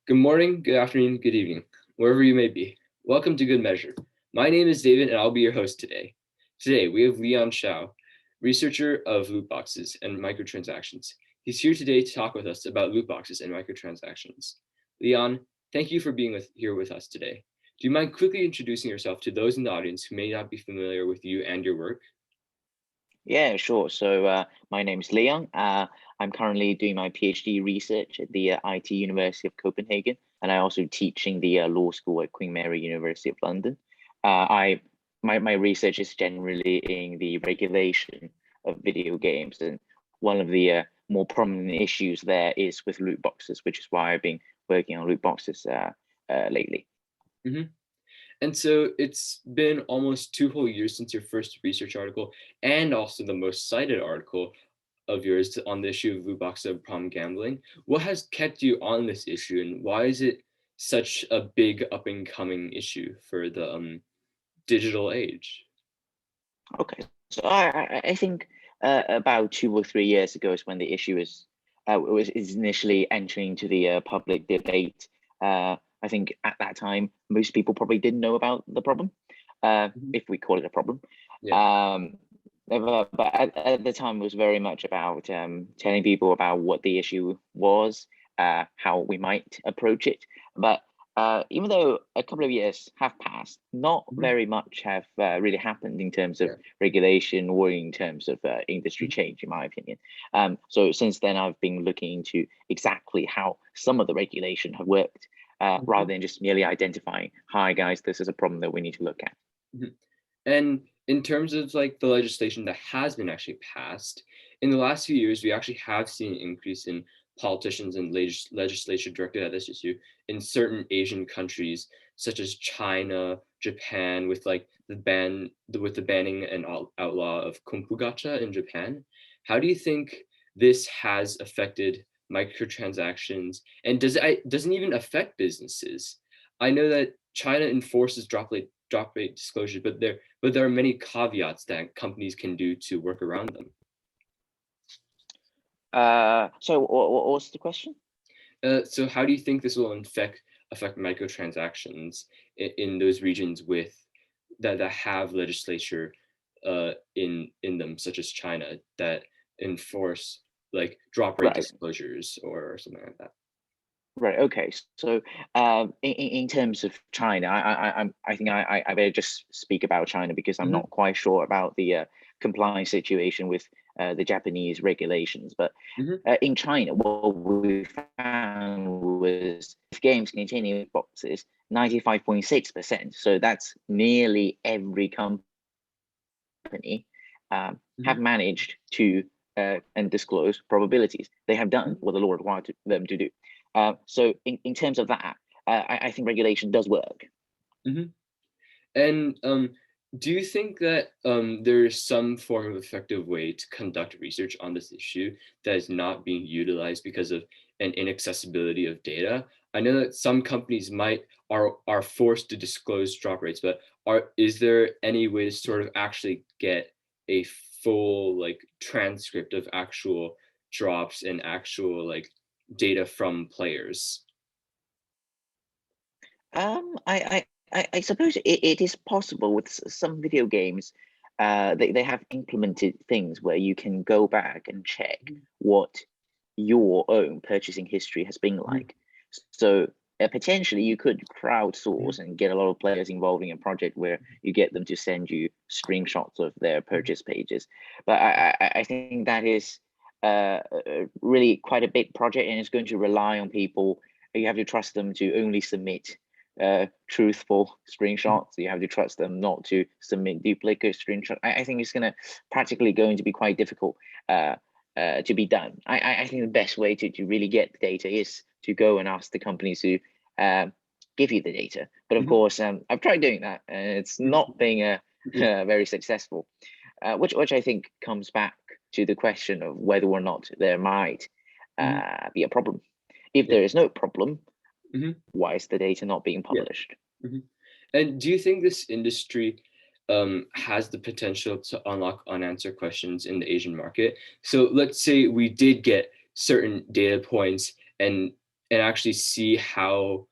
Good morning, good afternoon, good evening, wherever you may be. Welcome to Good Measure. My name is David and I'll be your host today. Today we have Xiao, researcher of loot boxes and microtransactions. He's here today to talk with us about loot boxes and microtransactions. Leon, thank you for being here with us today. Do you mind quickly introducing yourself to those in the audience who may not be familiar with you and your work? Yeah, sure. So my name's Leon. I'm currently doing my PhD research at the IT University of Copenhagen, and I also teaching the law school at Queen Mary University of London. My research is generally in the regulation of video games, and one of the more prominent issues there is with loot boxes, which is why I've been working on loot boxes lately. Mm-hmm. And so it's been almost 2 whole years since your first research article and also the most cited article of yours on the issue of loot box of problem gambling. What has kept you on this issue and why is it such a big up and coming issue for the digital age? Okay, so I think about 2 or 3 years ago is when the issue is initially entering into the public debate. I think at that time most people probably didn't know about the problem, Mhm. if we call it a problem. Yeah. Um, but at the time it was very much about telling people about what the issue was, how we might approach it. But even though a couple of years have passed, not Mhm. very much have really happened in terms of Yeah. regulation or in terms of industry Mhm. change, in my opinion. So since then, I've been looking into exactly how some of the regulation have worked, Mhm. rather than just merely identifying, hi guys, this is a problem that we need to look at. Mhm. And in terms of like the legislation that has been actually passed, in the last few years, we actually have seen an increase in politicians and legislation directed at this issue in certain Asian countries, such as China, Japan, with like with the banning and outlaw of kumpu gacha in Japan. How do you think this has affected microtransactions, and doesn't even affect businesses? I know that China enforces drop rate disclosure, but there are many caveats that companies can do to work around them. So what was the question? So how do you think this will affect microtransactions in those regions with that have legislature in them, such as China, that enforce like drop rate Right. disclosures or something like that? Right. Okay. So, in terms of China, I think I better just speak about China because I'm Hmm. not quite sure about the compliance situation with the Japanese regulations. But Hmm. in China, what we found was games containing boxes, 95.6%. So that's nearly every company Hmm. have managed to and disclose probabilities. They have done Hmm. what the law required them to do. So in terms of that, I think regulation does work. Hmm. And do you think that there is some form of effective way to conduct research on this issue that is not being utilized because of an inaccessibility of data? I know that some companies are forced to disclose drop rates, but is there any way to sort of actually get a full like transcript of actual drops and actual like data from players? I suppose it is possible with some video games. They have implemented things where you can go back and check what your own purchasing history has been Mhm. like. So potentially you could Mhm. crowdsource and get a lot of players involved in a project where you get them to send you screenshots of their Mhm. purchase pages. But I think that is really quite a big project, and it's going to rely on people. You have to trust them to only submit truthful Mhm. screenshots. You have to trust them not to submit duplicate screenshots. I think it's practically going to be quite difficult to be done. I think the best way to really get the data is to go and ask the companies to uh, give you the data. But of Mhm. course, I've tried doing that, and it's not being Yeah. very successful. Which I think comes back to the question of whether or not there might Mhm. be a problem. If Yeah. there is no problem, Mhm. why is the data not being Yeah. published? Mhm. And do you think this industry has the potential to unlock unanswered questions in the Asian market? So let's say we did get certain data points and and actually see how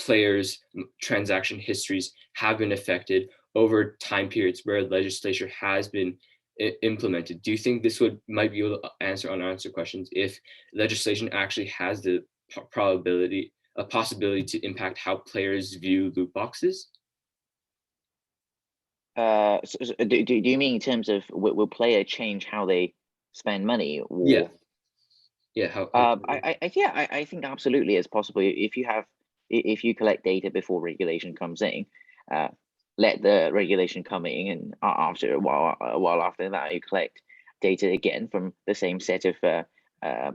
players' transaction histories have been affected over time periods where legislature has been implemented. Do you think this might be able to answer unanswered questions if legislation actually has the probability, a possibility to impact how players view loot boxes? Do you mean in terms of will player change how they spend money, Yeah, or yeah. How I think absolutely it's possible. If you collect data before regulation comes in, uh, let the regulation come in, and after a while after that, you collect data again from the same set of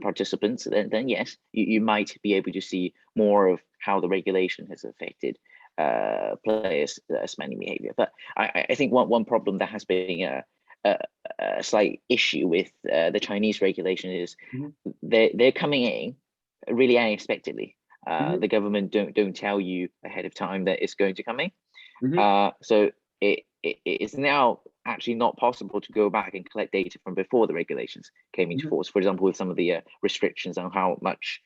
participants. Then yes, you might be able to see more of how the regulation has affected players' spending behavior. But I think one problem that has been a, a slight issue with the Chinese regulation is Mhm, they're coming in really unexpectedly. mhm, The government don't tell you ahead of time that it's going to come in. mhm, So it is now actually not possible to go back and collect data from before the regulations came into mhm, force. For example, with some of the restrictions on how much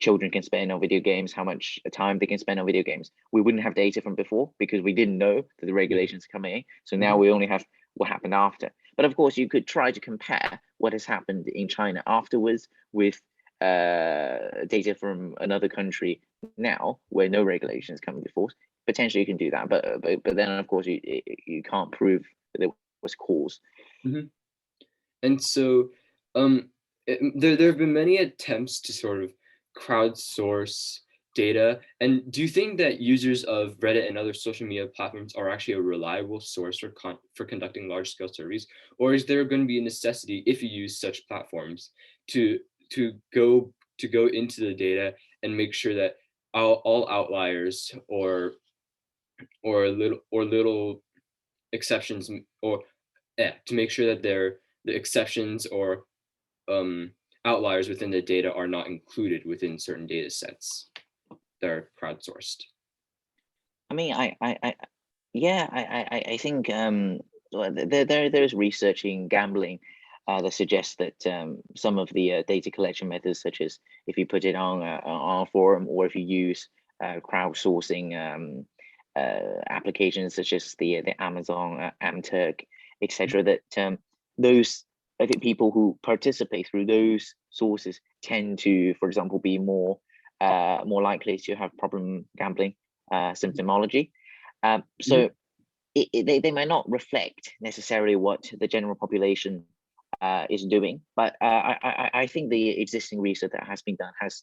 children can spend on video games, how much time they can spend on video games. We wouldn't have data from before because we didn't know that the yeah, regulations are coming in. So now mhm, we only have what happened after. But of course, you could try to compare what has happened in China afterwards with data from another country now, where no regulations come into force. Potentially, you can do that, but then of course you can't prove that there was cause. mhm. And so, there have been many attempts to sort of crowdsource data. And do you think that users of Reddit and other social media platforms are actually a reliable source for conducting large scale surveys, or is there going to be a necessity if you use such platforms to to go go into the data and make sure that all outliers or little exceptions or yeah, to make sure that the exceptions or um, outliers within the data are not included within certain data sets that are crowdsourced. I mean, yeah, I think well, there's research in gambling that suggests that some of the data collection methods, such as if you put it on a forum, or if you use crowdsourcing applications such as the Amazon, Amturk, etc., that those I think people who participate through those sources tend to, for example, be more likely to have problem gambling symptomology. Mhm, So they might not reflect necessarily what the general population is doing, but I think the existing research that has been done has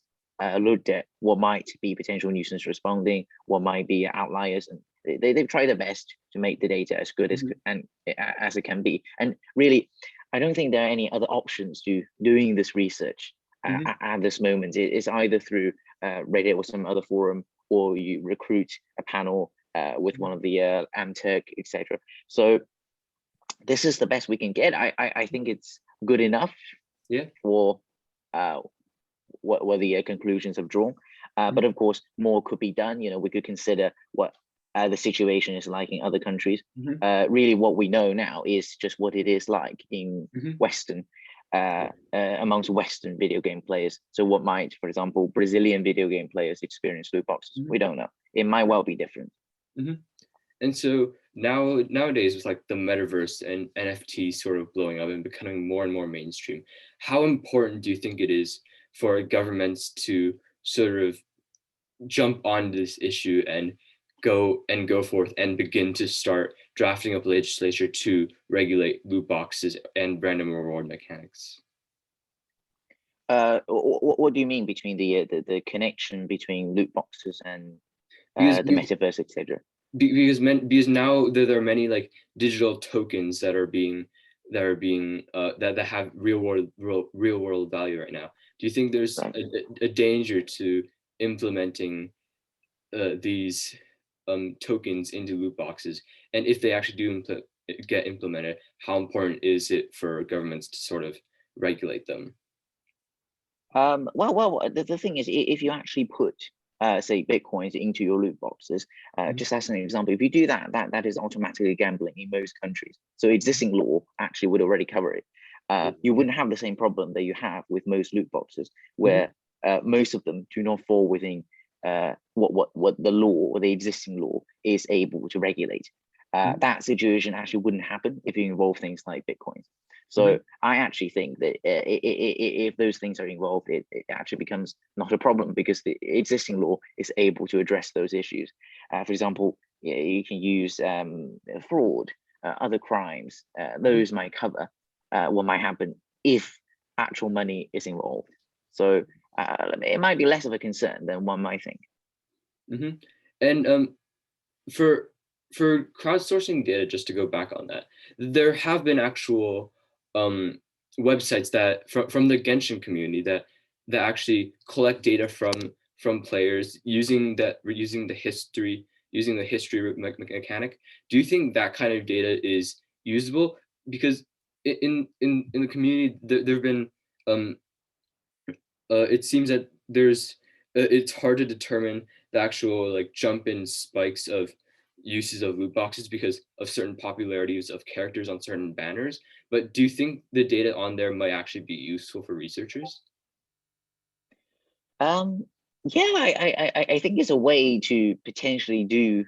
looked at what might be potential nuisance responding, what might be outliers, and they've tried their best to make the data as good mhm, as it can be. And really, I don't think there are any other options to doing this research mhm, at this moment. It's either through Reddit or some other forum, or you recruit a panel with mhm. one of the Amtech, etc. So this is the best we can get. I think it's good enough Yeah. for uh, what the conclusions have drawn. But Mhm, of course, more could be done. You know, we could consider what the situation is like in other countries. mhm, Really, what we know now is just what it is like in mhm. Western, Yeah. amongst Western video game players. So, what might, for example, Brazilian video game players experience loot boxes? Mhm, We don't know. It might well be different. mhm. And so nowadays with like the metaverse and NFT sort of blowing up and becoming more and more mainstream, how important do you think it is for governments to sort of jump on this issue and go forth and begin to start drafting up legislature to regulate loot boxes and random reward mechanics? What do you mean between the connection between loot boxes and Because the metaverse, etc.? because now there are many like digital tokens that have real world value right now. Do you think there's Right. a danger to implementing these tokens into loot boxes? And if they actually do get implemented, how important is it for governments to sort of regulate them? The thing is, if you actually put, say, bitcoins into your loot boxes, Mhm, just as an example, if you do that, that is automatically gambling in most countries. So mhm, existing law actually would already cover it. yeah, You wouldn't have the same problem that you have with most loot boxes, mhm, where most of them do not fall within what the law or the existing law is able to regulate. That situation actually wouldn't happen if you involve things like Bitcoin. So I actually think that if those things are involved, it actually becomes not a problem because the existing law is able to address those issues. For example, you can use fraud, other crimes. Those might cover what might happen if actual money is involved. So it might be less of a concern than one might think. And for crowdsourcing data, just to go back on that, there have been actual websites that from the Genshin community that actually collect data from players using the history mechanic. Do you think that kind of data is usable? Because in the community there have been it seems that there's it's hard to determine the actual like jump in spikes of uses of loot boxes because of certain popularities of characters on certain banners. But do you think the data on there might actually be useful for researchers? Yeah, I think it's a way to potentially do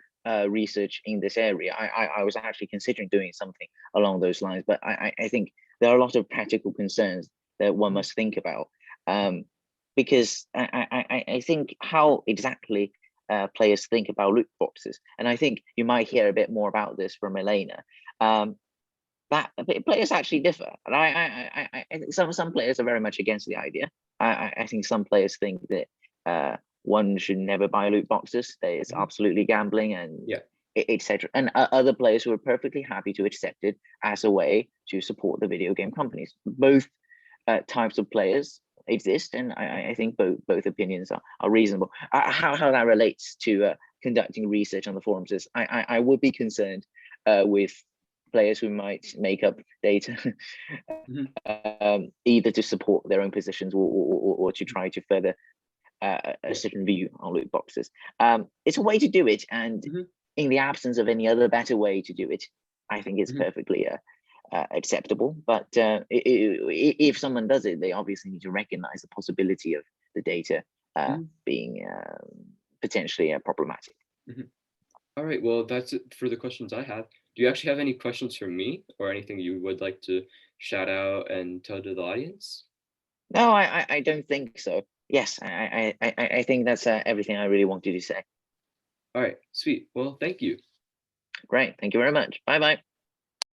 research in this area. I was actually considering doing something along those lines, but I think there are a lot of practical concerns that one must think about. Because I think how exactly players think about loot boxes, and I think you might hear a bit more about this from Elena. That players actually differ, and I think some players are very much against the idea. I think some players think that one should never buy loot boxes. That it's absolutely gambling and etc. And other players who are perfectly happy to accept it as a way to support the video game companies. Both types of players exist, and I think both opinions are reasonable. How that relates to conducting research on the forums is I would be concerned with players who might make up data either to support their own positions or to try to further a certain view on loot boxes. It's a way to do it, and in the absence of any other better way to do it, I think it's perfectly acceptable. But if someone does it, they obviously need to recognize the possibility of the data being potentially problematic. All right, well, that's it for the questions I have. Do you actually have any questions for me or anything you would like to shout out and tell to the audience? No, I don't think so. Yes, I think that's everything I really wanted to say. All right, sweet. Well, thank you. Great, thank you very much. Bye bye.